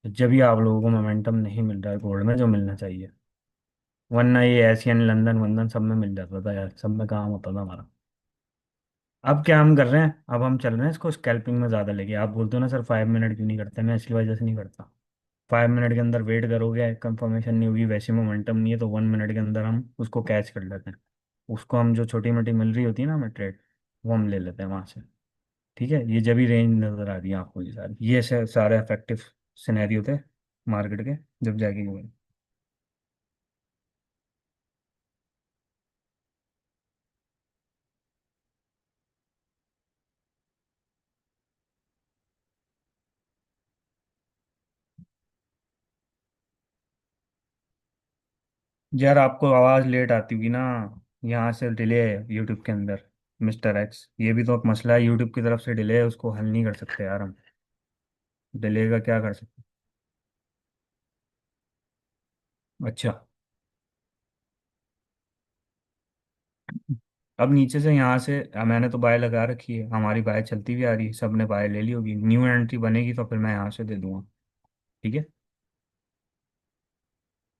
जब भी आप लोगों को मोमेंटम नहीं मिल रहा है गोल्ड में जो मिलना चाहिए, वरना ये एशियन लंदन वंदन सब में मिल जाता था यार, सब में काम होता था हमारा। अब क्या हम कर रहे हैं, अब हम चल रहे हैं इसको स्कैल्पिंग में ज़्यादा लेके। आप बोलते हो ना सर 5 मिनट क्यों नहीं करते, मैं इसकी वजह से नहीं करता। 5 मिनट के अंदर वेट करोगे, कंफर्मेशन नहीं होगी, वैसे मोमेंटम नहीं है, तो 1 मिनट के अंदर हम उसको कैच कर लेते हैं। उसको हम जो छोटी मोटी मिल रही होती है ना हमें ट्रेड, वो हम ले लेते हैं वहाँ से। ठीक है, ये जब ही रेंज नज़र आ रही है आपको, ये सारी ये सारे इफेक्टिव सिनेरियो थे मार्केट के, जब जाके हुए। यार आपको आवाज़ लेट आती होगी ना, यहाँ से डिले है यूट्यूब के अंदर। मिस्टर एक्स, ये भी तो एक मसला है, यूट्यूब की तरफ से डिले है, उसको हल नहीं कर सकते यार हम। डिले का क्या कर सकते। अच्छा। अब नीचे से यहाँ से मैंने तो बाय लगा रखी है, हमारी बाय चलती भी आ रही है, सब ने बाय ले ली होगी, न्यू एंट्री बनेगी तो फिर मैं यहाँ से दे दूंगा। ठीक है।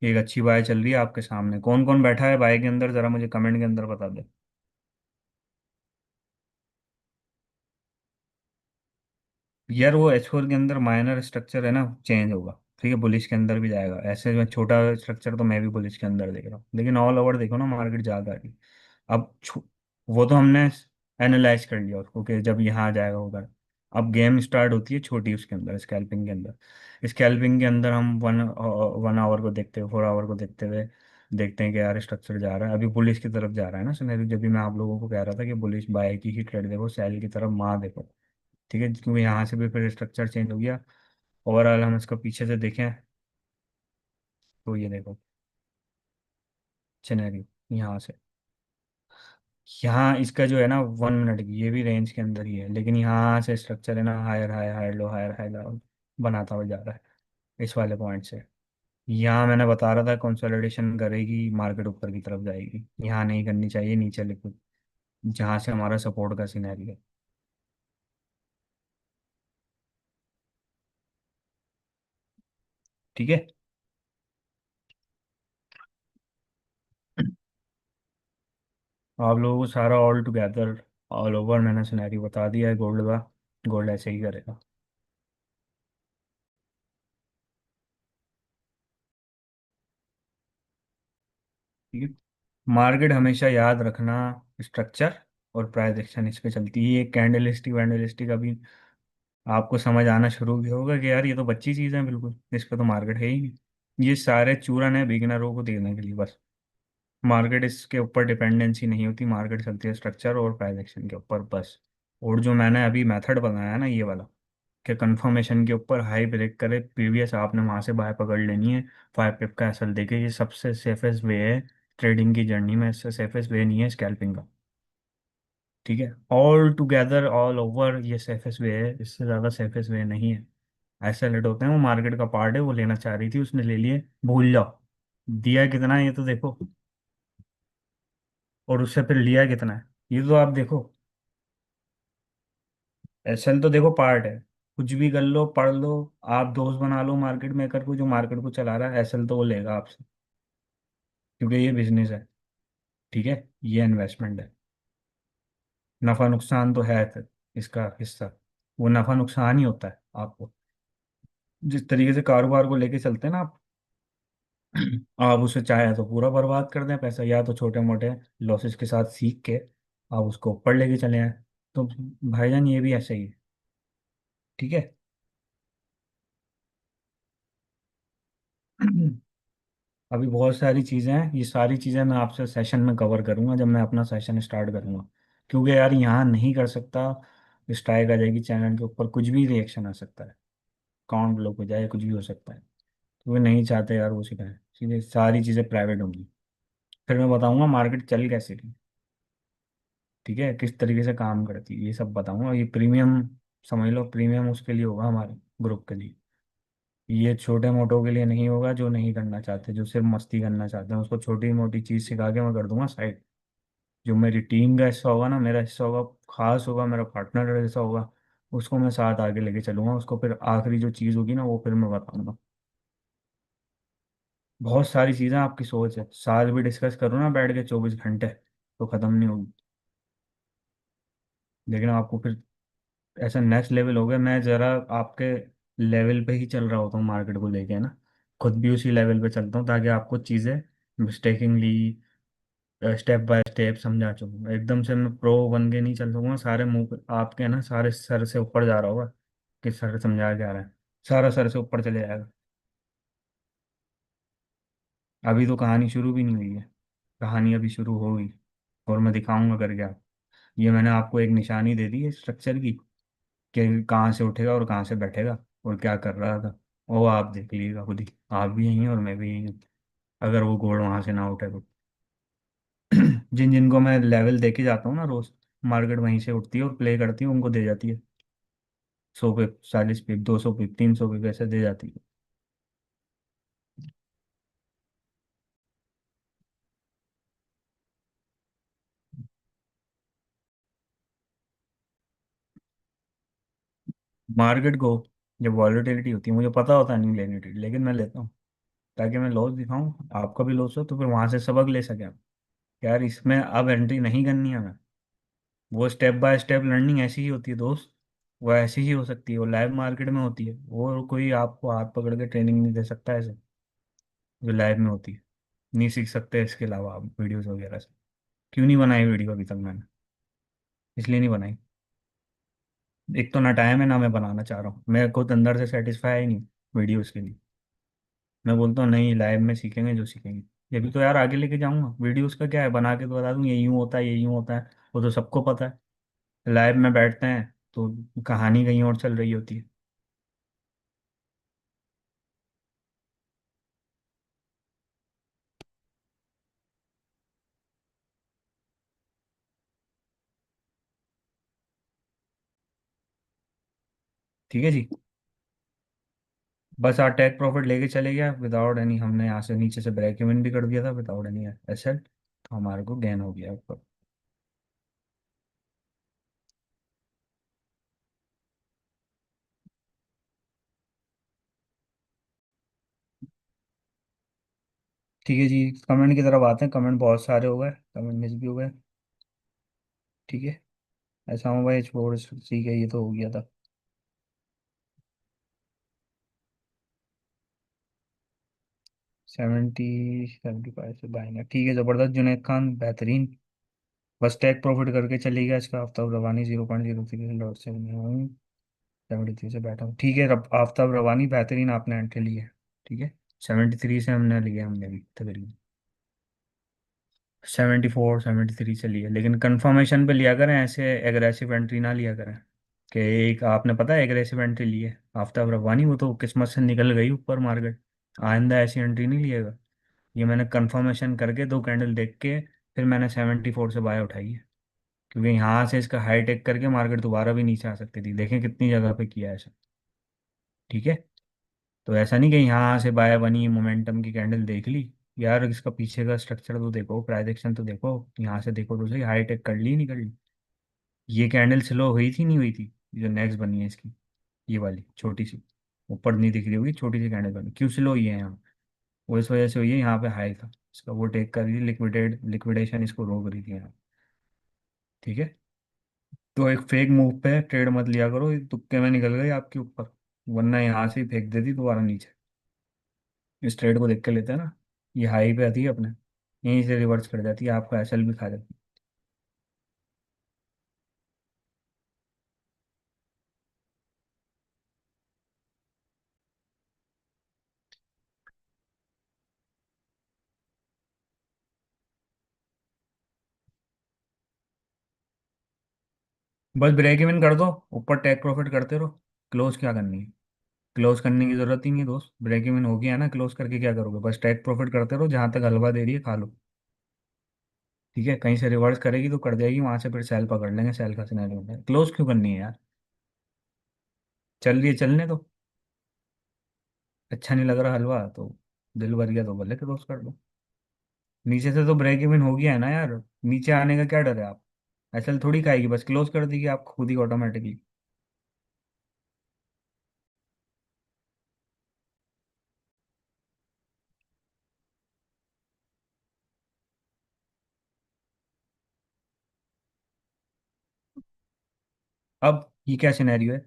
एक अच्छी बाय चल रही है आपके सामने, कौन कौन बैठा है बाय के अंदर, जरा मुझे कमेंट के अंदर बता दे। यार वो H4 के अंदर माइनर स्ट्रक्चर है ना, चेंज होगा। ठीक है, बुलिश के अंदर भी जाएगा, ऐसे में छोटा स्ट्रक्चर तो मैं भी बुलिश के अंदर देख रहा हूँ, लेकिन ऑल ओवर देखो ना मार्केट ज्यादा आ रही। अब वो तो हमने एनालाइज कर लिया उसको कि जब यहाँ आ जाएगा उधर। अब गेम स्टार्ट होती है छोटी उसके अंदर, स्कैल्पिंग के अंदर। स्कैल्पिंग के अंदर हम 1 आवर को देखते हुए, 4 आवर को देखते हुए देखते हैं कि यार स्ट्रक्चर जा रहा है, अभी बुलिश की तरफ जा रहा है ना सिनेरियो, जब भी मैं आप लोगों को कह रहा था कि बुलिश बाय की ही ट्रेड देखो, सेल की तरफ मार देखो। ठीक है, क्योंकि यहाँ से भी फिर स्ट्रक्चर चेंज हो गया। ओवरऑल हम इसको पीछे से देखें तो ये देखो सिनेरियो यहाँ से, यहाँ इसका जो है ना 1 मिनट की, ये भी रेंज के अंदर ही है, लेकिन यहाँ से स्ट्रक्चर है ना higher high higher low higher high low बनाता हुआ जा रहा है इस वाले पॉइंट से। यहाँ मैंने बता रहा था कंसोलिडेशन करेगी, मार्केट ऊपर की तरफ जाएगी, यहाँ नहीं करनी चाहिए, नीचे लिक्विड जहाँ से हमारा सपोर्ट का सिनेरियो है। ठीक है। आप लोगों को सारा ऑल टुगेदर ऑल ओवर मैंने सिनेरियो बता दिया है गोल्ड का। गोल्ड ऐसे ही करेगा। ठीक है। मार्केट हमेशा याद रखना, स्ट्रक्चर और प्राइस एक्शन इस पे चलती है। ये कैंडलस्टिक वैंडलस्टिक अभी आपको समझ आना शुरू भी होगा कि यार ये तो बच्ची चीज़ है बिल्कुल, इस पे तो मार्केट है ही नहीं। ये सारे चूरन है बिगिनरों को देने के लिए बस। मार्केट इसके ऊपर डिपेंडेंसी नहीं होती, मार्केट चलती है स्ट्रक्चर और प्राइस एक्शन के ऊपर बस। और जो मैंने अभी मेथड बनाया है ना ये वाला, कि कंफर्मेशन के ऊपर हाई ब्रेक करे प्रीवियस, आपने वहां से बाय पकड़ लेनी है। 5 पिप का एसएल देके, ये सबसे सेफेस्ट वे है ट्रेडिंग की जर्नी में, इससे सेफेस्ट वे नहीं है स्कैल्पिंग का। ठीक है, ऑल टुगेदर ऑल ओवर ये सेफेस्ट वे है, इससे ज़्यादा सेफेस्ट वे नहीं है। ऐसे लेट होते हैं, वो मार्केट का पार्ट है, वो लेना चाह रही थी उसने ले लिए, भूल जाओ। दिया कितना है ये तो देखो, और उससे फिर लिया कितना है ये तो आप देखो। एसएल तो देखो पार्ट है, कुछ भी कर लो पढ़ लो, आप दोस्त बना लो मार्केट मेकर को जो मार्केट को चला रहा है, एसएल तो वो लेगा आपसे, क्योंकि ये बिजनेस है। ठीक है, ये इन्वेस्टमेंट है। नफा नुकसान तो है फिर इसका हिस्सा, वो नफा नुकसान ही होता है आपको। जिस तरीके से कारोबार को लेके चलते हैं ना आप, आप उसे चाहे तो पूरा बर्बाद कर दें पैसा, या तो छोटे मोटे लॉसेस के साथ सीख के आप उसको ऊपर लेके चले आए। तो भाईजान ये भी ऐसे ही है। ठीक है। अभी बहुत सारी चीज़ें हैं, ये सारी चीज़ें मैं आपसे सेशन में कवर करूंगा जब मैं अपना सेशन स्टार्ट करूंगा। क्योंकि यार यहाँ नहीं कर सकता, स्ट्राइक आ जाएगी चैनल के ऊपर, कुछ भी रिएक्शन आ सकता है, अकाउंट ब्लॉक हो जाए, कुछ भी हो सकता है। तो वे नहीं चाहते यार वो सिखाएं, सीधे सारी चीज़ें प्राइवेट होंगी। फिर मैं बताऊंगा मार्केट चल कैसे रही। ठीक है, किस तरीके से काम करती है ये सब बताऊंगा। ये प्रीमियम समझ लो, प्रीमियम उसके लिए होगा हमारे ग्रुप के लिए। ये छोटे मोटों के लिए नहीं होगा, जो नहीं करना चाहते, जो सिर्फ मस्ती करना चाहते हैं, उसको छोटी मोटी चीज़ सिखा के मैं कर दूंगा साइड। जो मेरी टीम का हिस्सा होगा ना, मेरा हिस्सा होगा, खास होगा, मेरा पार्टनर का हिस्सा होगा, उसको मैं साथ आगे लेके चलूंगा, उसको फिर आखिरी जो चीज़ होगी ना वो फिर मैं बताऊंगा। बहुत सारी चीज़ें आपकी सोच है, साल भी डिस्कस करो ना बैठ के 24 घंटे तो ख़त्म नहीं होगी। लेकिन आपको फिर ऐसा नेक्स्ट लेवल हो गया, मैं ज़रा आपके लेवल पे ही चल रहा होता हूँ मार्केट को लेके, है ना। खुद भी उसी लेवल पे चलता हूँ ताकि आपको चीज़ें मिस्टेकिंगली स्टेप बाय स्टेप समझा चुकूँ। एकदम से मैं प्रो बन के नहीं चल सकूँगा, सारे मुंह पे आपके, है ना, सारे सर से ऊपर जा रहा होगा कि सर समझा के आ रहा है, सारा सर से ऊपर चले जाएगा। अभी तो कहानी शुरू भी नहीं हुई है, कहानी अभी शुरू होगी और मैं दिखाऊंगा करके आप। ये मैंने आपको एक निशानी दे दी है स्ट्रक्चर की कि कहाँ से उठेगा और कहाँ से बैठेगा और क्या कर रहा था। वो आप देख लीजिएगा खुद ही, आप भी यहीं हैं और मैं भी यहीं हूँ, अगर वो गोल वहां से ना उठे तो। जिन जिनको मैं लेवल दे के जाता हूँ ना रोज, मार्केट वहीं से उठती है और प्ले करती है, उनको दे जाती है 100 पिप, 40 पिप, 200 पिप, 300 पिप ऐसे दे जाती है। मार्केट को जब वॉलेटिलिटी होती है, मुझे पता होता है नहीं लेनी थी लेकिन मैं लेता हूँ ताकि मैं लॉस दिखाऊं, आपका भी लॉस हो तो फिर वहां से सबक ले सके आप। यार इसमें अब एंट्री नहीं करनी है हमें, वो स्टेप बाय स्टेप लर्निंग ऐसी ही होती है दोस्त। वो ऐसी ही हो सकती है, वो लाइव मार्केट में होती है, वो कोई आपको हाथ पकड़ के ट्रेनिंग नहीं दे सकता ऐसे, जो लाइव में होती है। नहीं सीख सकते इसके अलावा आप वीडियोस वगैरह से। क्यों नहीं बनाई वीडियो अभी तक मैंने? इसलिए नहीं बनाई, एक तो ना टाइम है ना मैं बनाना चाह रहा हूँ, मैं खुद अंदर से सेटिस्फाई ही नहीं वीडियोस के लिए। मैं बोलता हूँ नहीं, लाइव में सीखेंगे जो सीखेंगे। ये भी तो यार आगे लेके जाऊंगा, वीडियोस का क्या है, बना के तो बता दूँ ये यूँ होता है, ये यूँ होता है, वो तो सबको पता है। लाइव में बैठते हैं तो कहानी कहीं और चल रही होती है। ठीक है जी। बस टेक प्रॉफिट लेके चले गया विदाउट एनी, हमने यहाँ से नीचे से ब्रेक इवन भी कर दिया था विदाउट एनी एसेट, तो हमारे को गेन हो गया ऊपर। ठीक है जी, कमेंट की तरफ आते हैं, कमेंट बहुत सारे हो गए, कमेंट मिस भी हो गए। ठीक है, ऐसा हूँ भाई छोड़, ठीक है ये तो हो गया था। 70 75 से बाइंग है, ठीक है, जबरदस्त जुनैद खान बेहतरीन। बस टेक प्रॉफिट करके चली गया इसका, आफ्ताब रवानी 0.03 लॉट से 73 से बैठा हूँ। ठीक है, आफ्ताब रवानी बेहतरीन आपने एंट्री ली है। ठीक है, 73 से हमने लिया, हमने भी तकरीबन 74 73 से लिया, लेकिन कंफर्मेशन पे लिया करें, ऐसे एग्रेसिव एंट्री ना लिया करें। कि एक आपने पता है एग्रेसिव एंट्री ली है आफ्ताब रब्बानी, वो तो किस्मत से निकल गई ऊपर मार्केट। आइंदा ऐसी एंट्री नहीं लिएगा। ये मैंने कंफर्मेशन करके 2 कैंडल देख के फिर मैंने 74 से बाय उठाई है, क्योंकि यहाँ से इसका हाई टेक करके मार्केट दोबारा भी नीचे आ सकती थी, देखें कितनी जगह पे किया है ऐसा। ठीक है, तो ऐसा नहीं कि यहाँ से बाय बनी मोमेंटम की कैंडल देख ली, यार इसका पीछे का स्ट्रक्चर तो देखो, प्राइस एक्शन तो देखो, यहाँ से देखो तो सही, हाई टेक कर ली नहीं कर ली। ये कैंडल स्लो हुई थी नहीं हुई थी, जो नेक्स्ट बनी है इसकी, ये वाली छोटी सी, ऊपर नहीं दिख रही होगी, छोटी सी कैंडल बनी, क्यों स्लो हुई है यहाँ? वो इस वजह से हुई है, यहाँ पे हाई था इसका, वो टेक कर रही थी, लिक्विडेशन इसको रोक रही थी यहाँ। ठीक है, तो एक फेक मूव पे ट्रेड मत लिया करो, ये तुक्के में निकल गई आपके ऊपर, वरना यहाँ से ही फेंक देती दोबारा नीचे। इस ट्रेड को देख के लेते हैं ना, ये हाई पे आती है अपने, यहीं से रिवर्स कर जाती है, आपका एसएल भी खा जाती है। बस ब्रेक इवन कर दो, ऊपर टेक प्रॉफिट करते रहो, क्लोज क्या करनी है? क्लोज करने की जरूरत ही नहीं है दोस्त, ब्रेक इवन हो गया है ना, क्लोज करके क्या करोगे? बस टेक प्रॉफिट करते रहो, जहां तक हलवा दे रही है खा लो। ठीक है, कहीं से रिवर्स करेगी तो कर जाएगी, वहां से फिर सेल पकड़ लेंगे, सेल का सिनेरियो है, क्लोज क्यों करनी है यार? चल रही है चलने तो, अच्छा नहीं लग रहा हलवा तो, दिल भर गया तो भले क्लोज कर दो। नीचे से तो ब्रेक इवन हो गया है ना यार, नीचे आने का क्या डर है आप? एसएल थोड़ी खाएगी, बस क्लोज कर देगी आप खुद ही ऑटोमेटिकली। अब ये क्या सिनेरियो है,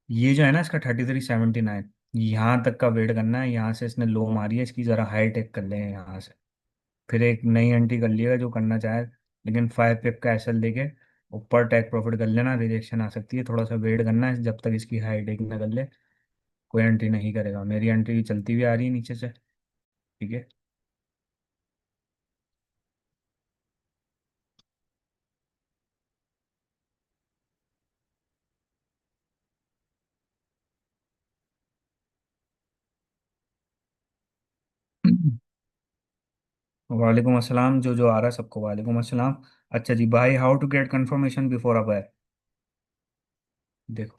ये जो है ना इसका 3379, यहाँ तक का वेट करना है, यहाँ से इसने लो मारी है, इसकी ज़रा हाई टेक कर लेंगे यहाँ से, फिर एक नई एंट्री कर लिएगा जो करना चाहे, लेकिन 5 पिप का एसएल देके ऊपर टेक प्रॉफिट कर लेना, रिजेक्शन आ सकती है, थोड़ा सा वेट करना है जब तक इसकी हाई टेक ना कर ले, कोई एंट्री नहीं करेगा, मेरी एंट्री चलती हुई आ रही है नीचे से। ठीक है। वालेकुम अस्सलाम, जो जो आ रहा है सबको वालेकुम अस्सलाम। अच्छा जी भाई, how to get confirmation before a buy. देखो,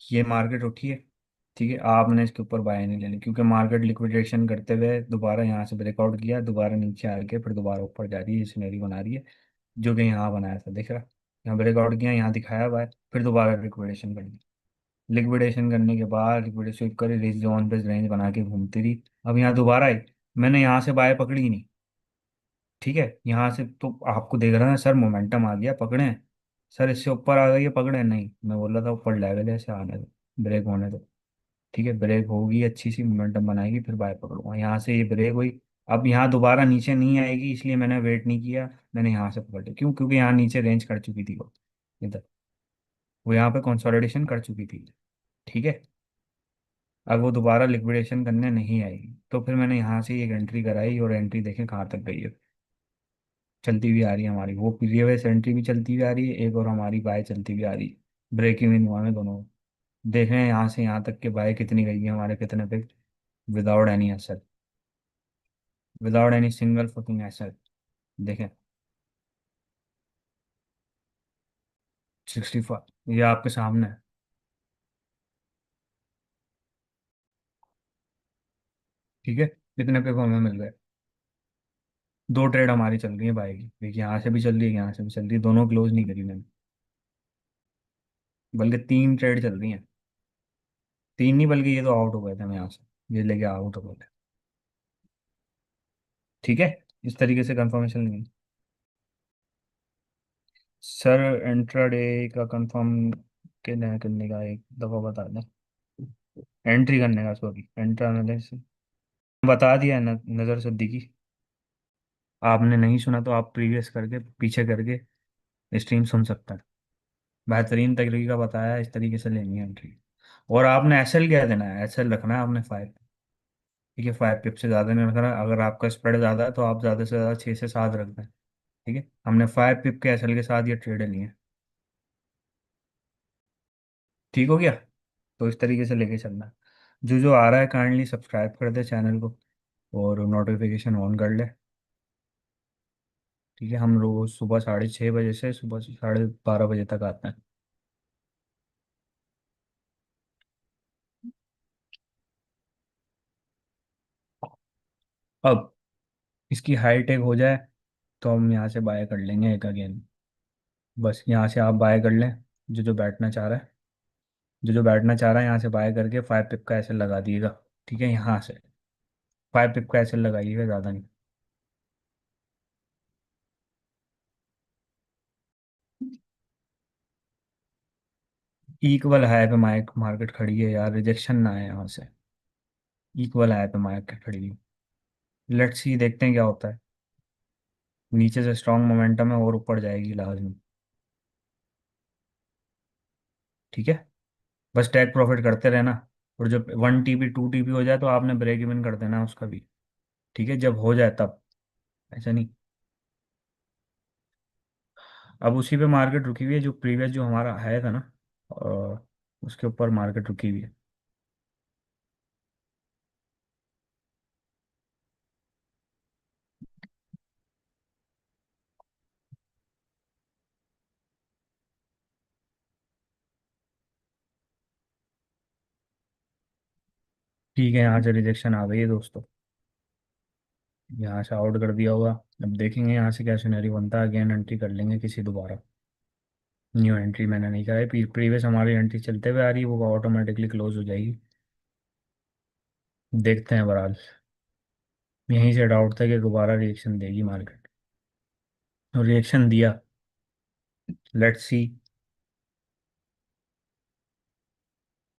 ये मार्केट उठी है, ठीक है, आपने इसके ऊपर बाय नहीं लेनी, क्योंकि मार्केट लिक्विडेशन करते हुए दोबारा यहाँ से ब्रेकआउट किया, दोबारा नीचे आके फिर दोबारा ऊपर जा रही है, सिनेरी बना रही है, जो कि यहाँ बनाया था दिख रहा, यहाँ ब्रेकआउट किया, यहाँ दिखाया बाय, फिर दोबारा लिक्विडेशन कर दी, लिक्विडेशन करने के बाद लिक्विडेशन करी, रेंज जोन पे रेंज बना के घूमती रही, अब यहाँ दोबारा आई, मैंने यहाँ से बाय पकड़ी ही नहीं। ठीक है, यहाँ से तो आपको देख रहा है सर, मोमेंटम आ गया पकड़े, सर इससे ऊपर आ गई है पकड़े, नहीं मैं बोल रहा था ऊपर लेवल है, ऐसे आने दो, ब्रेक होने दो। ठीक है, ब्रेक होगी, अच्छी सी मोमेंटम बनाएगी, फिर बाय पकड़ूंगा, यहाँ से ये ब्रेक हुई, अब यहाँ दोबारा नीचे नहीं आएगी, इसलिए मैंने वेट नहीं किया, मैंने यहाँ से पकड़ लिया, क्यों, क्योंकि यहाँ नीचे रेंज कर चुकी थी वो, इधर, वो यहाँ पे कंसोलिडेशन कर चुकी थी। ठीक है, अब वो दोबारा लिक्विडेशन करने नहीं आएगी, तो फिर मैंने यहाँ से एक एंट्री कराई, और एंट्री देखें कहाँ तक गई है, चलती हुई आ रही है हमारी, वो प्रीवियस एंट्री भी चलती हुई आ रही है, एक और हमारी बाय चलती हुई आ रही है, ब्रेकिंग इन हुआ है दोनों। देख रहे हैं यहाँ से यहाँ तक के बाय कितनी गई है हमारे, कितने पे, without any asset, without any single fucking asset, देखें, 65, ये आपके सामने है। ठीक है, कितने पे को हमें मिल गए, दो ट्रेड हमारी चल रही है बाय की, देखिए यहाँ से भी चल रही है, यहाँ से भी चल रही है, दोनों क्लोज नहीं करी मैंने, बल्कि तीन ट्रेड चल रही हैं, तीन नहीं बल्कि ये तो आउट हो गए थे, हम यहाँ से ये लेके आउट हो गए थे। ठीक है, इस तरीके से कंफर्मेशन लेंगे। सर इंट्राडे का कंफर्म करने का एक दफ़ा बता दें, एंट्री करने का, सॉरी एंट्रा एनालिसिस बता दिया है, नज़र सिद्दीकी, आपने नहीं सुना तो आप प्रीवियस करके पीछे करके स्ट्रीम सुन सकते हैं, बेहतरीन तरीका बताया है, इस तरीके से लेनी है एंट्री। और आपने एसएल क्या देना है, एसएल रखना है आपने 5। ठीक है, 5 पिप से ज़्यादा नहीं रखना, अगर आपका स्प्रेड ज़्यादा है तो आप ज़्यादा से ज़्यादा 6 से 7 रख दें। ठीक है, हमने 5 पिप के एसएल के साथ ये ट्रेड लिए हैं। ठीक हो गया, तो इस तरीके से लेके चलना है। जो जो आ रहा है काइंडली सब्सक्राइब कर दे चैनल को, और नोटिफिकेशन ऑन कर ले। ठीक है, हम रोज सुबह 6:30 बजे से सुबह 12:30 बजे तक आते हैं। अब इसकी हाई टेक हो जाए तो हम यहाँ से बाय कर लेंगे एक अगेन, बस यहाँ से आप बाय कर लें, जो जो बैठना चाह रहा है, जो जो बैठना चाह रहा है यहाँ से बाय करके 5 पिप का ऐसे लगा दिएगा। ठीक है, यहाँ से 5 पिप का ऐसे लगाइएगा, ज़्यादा नहीं। इक्वल हाई पे मार्केट खड़ी है यार, रिजेक्शन ना है यहाँ से, इक्वल हाई पे मार्केट खड़ी है, लेट्स सी देखते हैं क्या होता है, नीचे से स्ट्रॉन्ग मोमेंटम है और ऊपर जाएगी लाजमी। ठीक है, बस टेक प्रॉफिट करते रहना, और जब 1 TP 2 TP हो जाए तो आपने ब्रेक इवन कर देना उसका भी। ठीक है, जब हो जाए तब, ऐसा नहीं। अब उसी पे मार्केट रुकी हुई है, जो प्रीवियस जो हमारा हाई था ना, उसके ऊपर मार्केट रुकी हुई है। ठीक है, यहाँ से रिजेक्शन आ गई है दोस्तों, यहाँ से आउट कर दिया होगा, अब देखेंगे यहाँ से क्या सिनेरियो बनता है, अगेन एंट्री कर लेंगे किसी दोबारा, न्यू एंट्री मैंने नहीं कराई, प्रीवियस हमारी एंट्री चलते हुए आ रही है, वो ऑटोमेटिकली क्लोज हो जाएगी। देखते हैं बहरहाल, यहीं से डाउट था कि दोबारा रिएक्शन देगी मार्केट, और रिएक्शन दिया, लेट्स सी